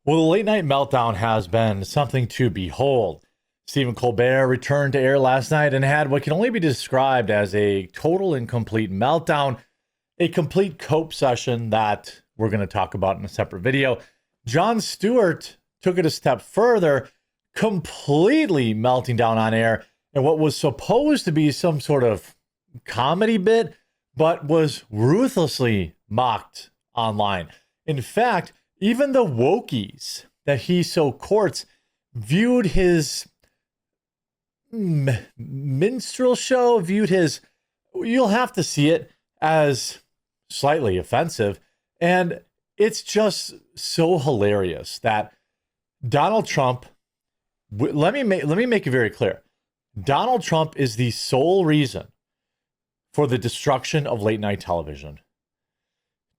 Well, the late night meltdown has been something to behold. Stephen Colbert returned to air last night and had what can only be described as a total and complete meltdown, a complete cope session that we're going to talk about in a separate video. Jon Stewart took it a step further, completely melting down on air, and what was supposed to be some sort of comedy bit, but was ruthlessly mocked online. In fact, even the wokies that he so courts viewed his minstrel show, you'll have to see it, as slightly offensive. And it's just so hilarious that Donald Trump, let me make it very clear. Donald Trump is the sole reason for the destruction of late night television.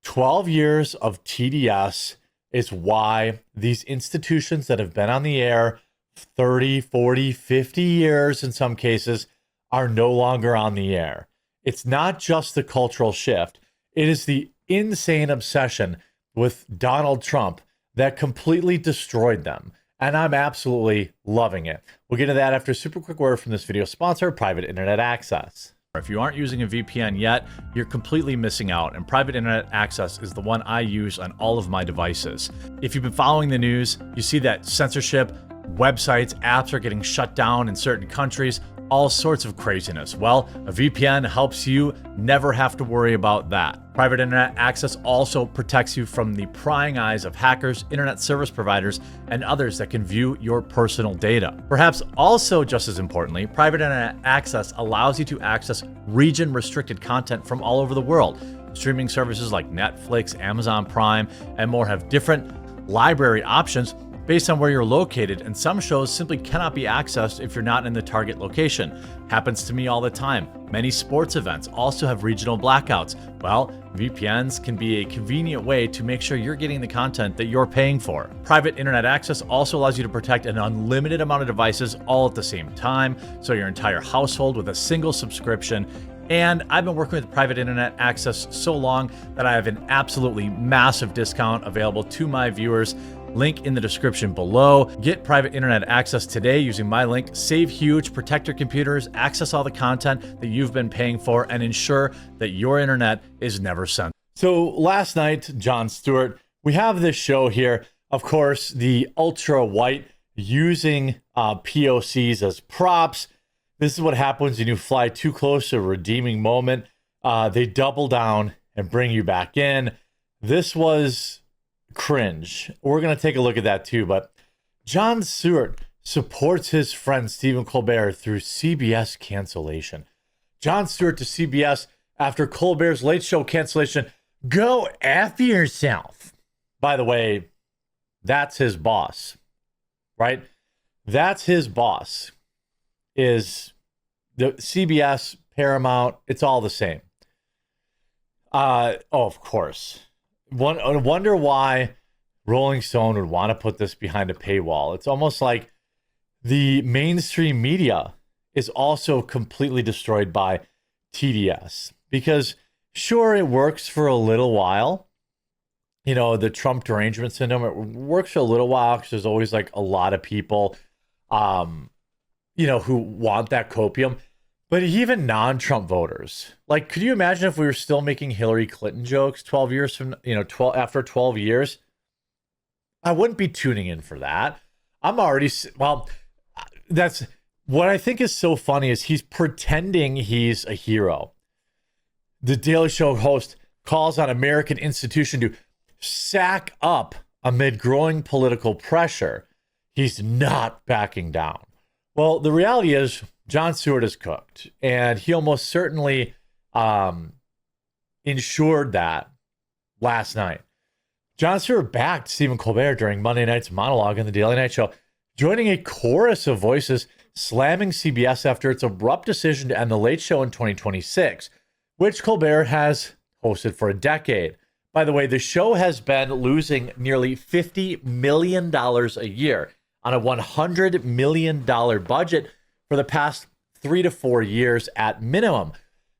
12 years of TDS is why these institutions that have been on the air 30, 40, 50 years in some cases are no longer on the air. It's not just the cultural shift. It is the insane obsession with Donald Trump that completely destroyed them. And I'm absolutely loving it. We'll get to that after a super quick word from this video sponsor, Private Internet Access. If you aren't using a VPN yet, you're completely missing out, and Private Internet Access is the one I use on all of my devices. If you've been following the news, you see that censorship, websites, apps are getting shut down in certain countries, all sorts of craziness. Well, a VPN helps you never have to worry about that. Private Internet Access also protects you from the prying eyes of hackers, internet service providers, and others that can view your personal data. Perhaps also just as importantly, Private Internet Access allows you to access region-restricted content from all over the world. Streaming services like Netflix, Amazon Prime, and more have different library options based on where you're located, and some shows simply cannot be accessed if you're not in the target location. Happens to me all the time. Many sports events also have regional blackouts. Well, VPNs can be a convenient way to make sure you're getting the content that you're paying for. Private Internet Access also allows you to protect an unlimited amount of devices all at the same time, so your entire household with a single subscription. And I've been working with Private Internet Access so long that I have an absolutely massive discount available to my viewers. Link in the description below. Get Private Internet Access today using my link. Save huge, protect your computers, access all the content that you've been paying for, and ensure that your internet is never censored. So last night, Jon Stewart, we have this show here. Of course, the ultra white using POCs as props. This is what happens when you fly too close to a redeeming moment. They double down and bring you back in. This was cringe. We're going to take a look at that too, but Jon Stewart supports his friend Stephen Colbert through CBS cancellation. Jon Stewart to CBS after Colbert's Late Show cancellation. Go F yourself. By the way, that's his boss, right? That's his boss. Is the CBS, Paramount, it's all the same. Of course. I wonder why Rolling Stone would want to put this behind a paywall. It's almost like the mainstream media is also completely destroyed by TDS. Because sure, it works for a little while. You know, the Trump derangement syndrome, it works for a little while because there's always like a lot of people, who want that copium. But even non-Trump voters, like, could you imagine if we were still making Hillary Clinton jokes 12 years from, after 12 years? I wouldn't be tuning in for that. That's what I think is so funny is he's pretending he's a hero. The Daily Show host calls on American institution to sack up amid growing political pressure. He's not backing down. Well, the reality is Jon Stewart is cooked, and he almost certainly ensured that last night. Jon Stewart backed Stephen Colbert during Monday night's monologue on the Daily Night Show, joining a chorus of voices slamming CBS after its abrupt decision to end the Late Show in 2026, which Colbert has hosted for a decade. By the way, the show has been losing nearly $50 million a year on a $100 million budget for the past 3 to 4 years at minimum.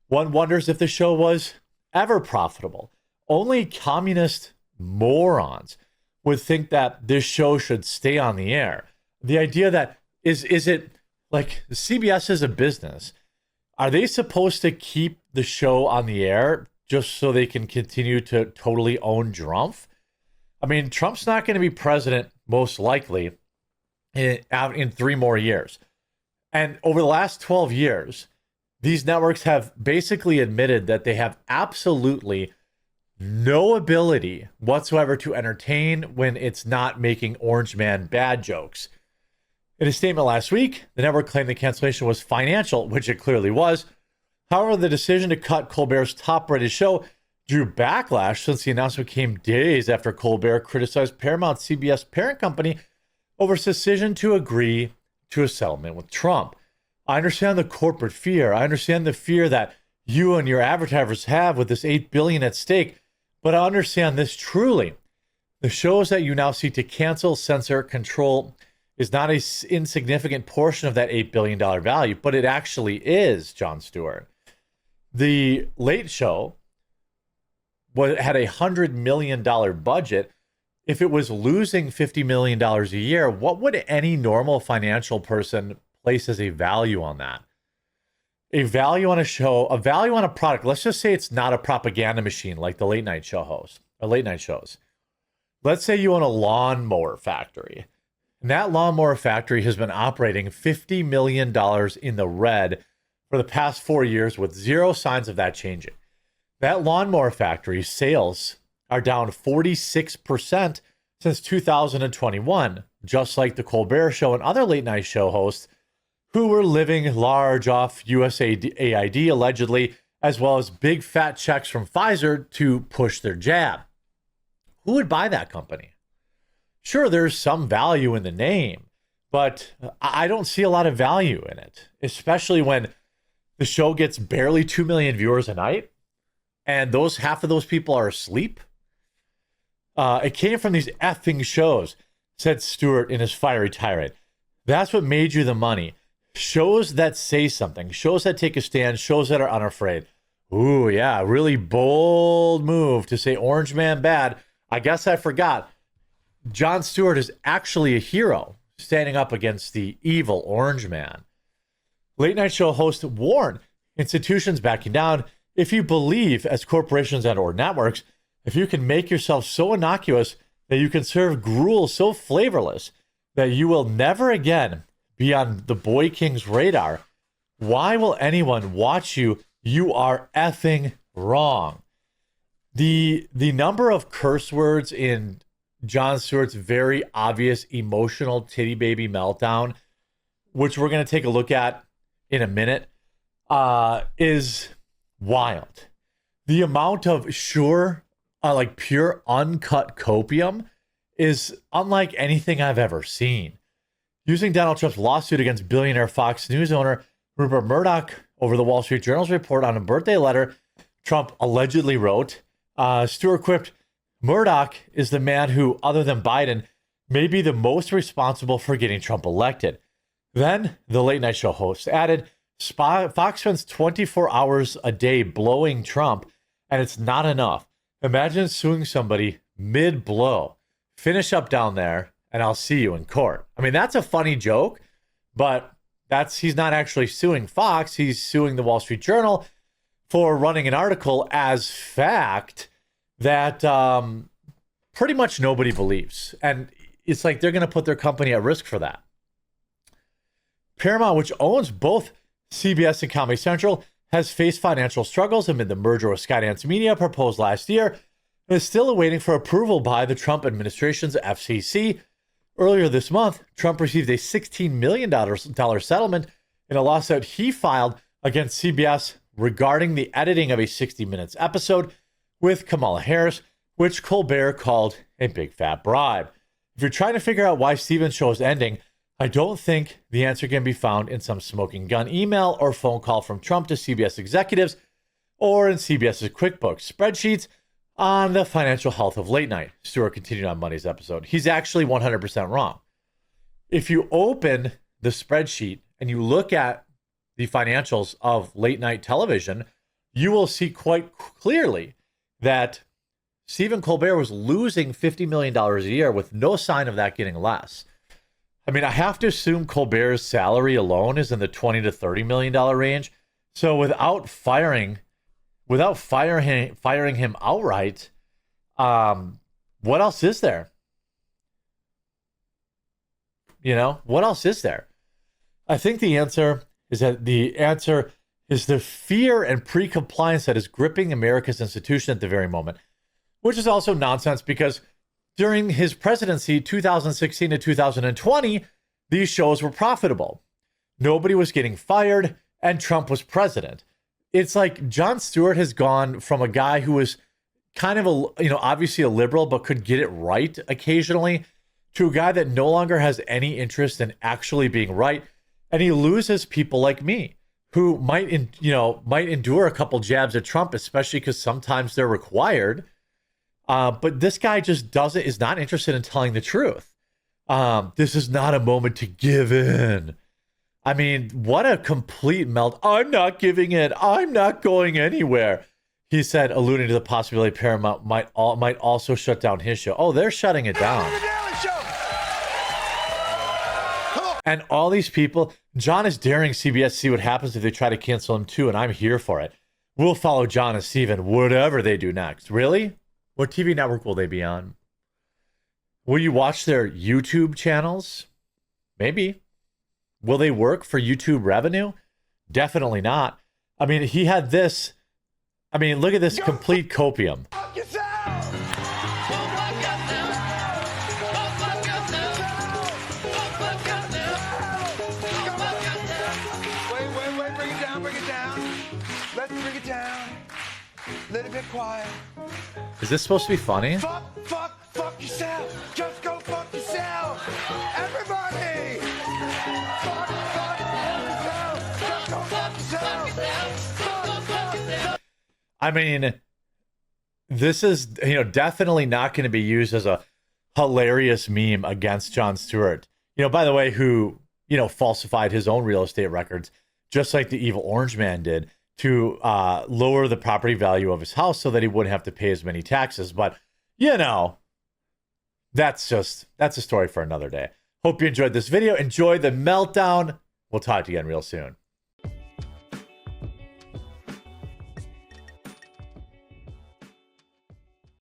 One wonders if the show was ever profitable. Only communist morons would think that this show should stay on the air. The idea that is it like CBS is a business. Are they supposed to keep the show on the air just so they can continue to totally own Trump? I mean, Trump's not going to be president, most likely, in 3 more years. And over the last 12 years, these networks have basically admitted that they have absolutely no ability whatsoever to entertain when it's not making Orange Man bad jokes. In a statement last week, the network claimed the cancellation was financial, which it clearly was. However, the decision to cut Colbert's top-rated show drew backlash since the announcement came days after Colbert criticized Paramount's CBS parent company over its decision to agree to a settlement with Trump. I understand the corporate fear. I understand the fear that you and your advertisers have with this $8 billion at stake, but I understand this truly. The shows that you now seek to cancel, censor, control is not an insignificant portion of that $8 billion value, but it actually is, Jon Stewart. The Late Show had a $100 million budget. If it was losing $50 million a year, what would any normal financial person place as a value on that? A value on a show, a value on a product. Let's just say it's not a propaganda machine like the late night show host or late night shows. Let's say you own a lawnmower factory. And that lawnmower factory has been operating $50 million in the red for the past 4 years with zero signs of that changing. That lawnmower factory sales are down 46% since 2021, just like the Colbert Show and other late night show hosts who were living large off USAID allegedly, as well as big fat checks from Pfizer to push their jab. Who would buy that company? Sure, there's some value in the name, but I don't see a lot of value in it, especially when the show gets barely 2 million viewers a night, and half of those people are asleep. It came from these effing shows, said Stewart in his fiery tirade. That's what made you the money. Shows that say something, shows that take a stand, shows that are unafraid. Ooh, yeah, really bold move to say Orange Man bad. I guess I forgot. Jon Stewart is actually a hero standing up against the evil Orange Man. Late night show host warned institutions backing down. If you believe, as corporations and or networks, if you can make yourself so innocuous that you can serve gruel so flavorless that you will never again be on the Boy King's radar, why will anyone watch you? You are effing wrong. The number of curse words in Jon Stewart's very obvious emotional titty baby meltdown, which we're going to take a look at in a minute, is wild. The amount of pure uncut copium is unlike anything I've ever seen. Using Donald Trump's lawsuit against billionaire Fox News owner Rupert Murdoch over the Wall Street Journal's report on a birthday letter Trump allegedly wrote, Stewart quipped, Murdoch is the man who, other than Biden, may be the most responsible for getting Trump elected. Then the late night show host added, Fox spends 24 hours a day blowing Trump, and it's not enough. Imagine suing somebody mid-blow. Finish up down there, and I'll see you in court. I mean, that's a funny joke, but he's not actually suing Fox. He's suing the Wall Street Journal for running an article as fact that pretty much nobody believes. And it's like they're going to put their company at risk for that. Paramount, which owns both CBS and Comedy Central, has faced financial struggles amid the merger with Skydance Media proposed last year and is still awaiting for approval by the Trump administration's FCC. Earlier this month, Trump received a $16 million settlement in a lawsuit he filed against CBS regarding the editing of a 60 Minutes episode with Kamala Harris, which Colbert called a big fat bribe. If you're trying to figure out why Stephen's show is ending, I don't think the answer can be found in some smoking gun email or phone call from Trump to CBS executives or in CBS's QuickBooks spreadsheets on the financial health of late night. Stewart continued on Monday's episode. He's actually 100% wrong. If you open the spreadsheet and you look at the financials of late night television, you will see quite clearly that Stephen Colbert was losing $50 million a year with no sign of that getting less. I mean, I have to assume Colbert's salary alone is in the $20 to $30 million range. So without firing him outright, what else is there? You know, what else is there? I think the answer is the fear and pre-compliance that is gripping America's institution at the very moment, which is also nonsense because during his presidency, 2016 to 2020, these shows were profitable. Nobody was getting fired, and Trump was president. It's like Jon Stewart has gone from a guy who was kind of obviously a liberal, but could get it right occasionally, to a guy that no longer has any interest in actually being right. And he loses people like me who might endure a couple jabs at Trump, especially because sometimes they're required. But this guy just is not interested in telling the truth. This is not a moment to give in. I mean, what a complete melt. I'm not giving in. I'm not going anywhere. He said, alluding to the possibility Paramount might also shut down his show. Oh, they're shutting it down. And all these people, John is daring CBS to see what happens if they try to cancel him too, and I'm here for it. We'll follow John and Stephen, whatever they do next. Really? What TV network will they be on? Will you watch their YouTube channels? Maybe. Will they work for YouTube revenue? Definitely not. I mean, he had this. I mean, look at this complete copium. Wait, bring it down. Let's bring it down. Let it be quiet. Is this supposed to be funny? Fuck yourself. Just go fuck yourself. Everybody. Fuck yourself. Just go fuck yourself. I mean, this is, definitely not going to be used as a hilarious meme against Jon Stewart. By the way, who, falsified his own real estate records, just like the evil orange man did, to lower the property value of his house so that he wouldn't have to pay as many taxes. But, that's a story for another day. Hope you enjoyed this video. Enjoy the meltdown. We'll talk to you again real soon.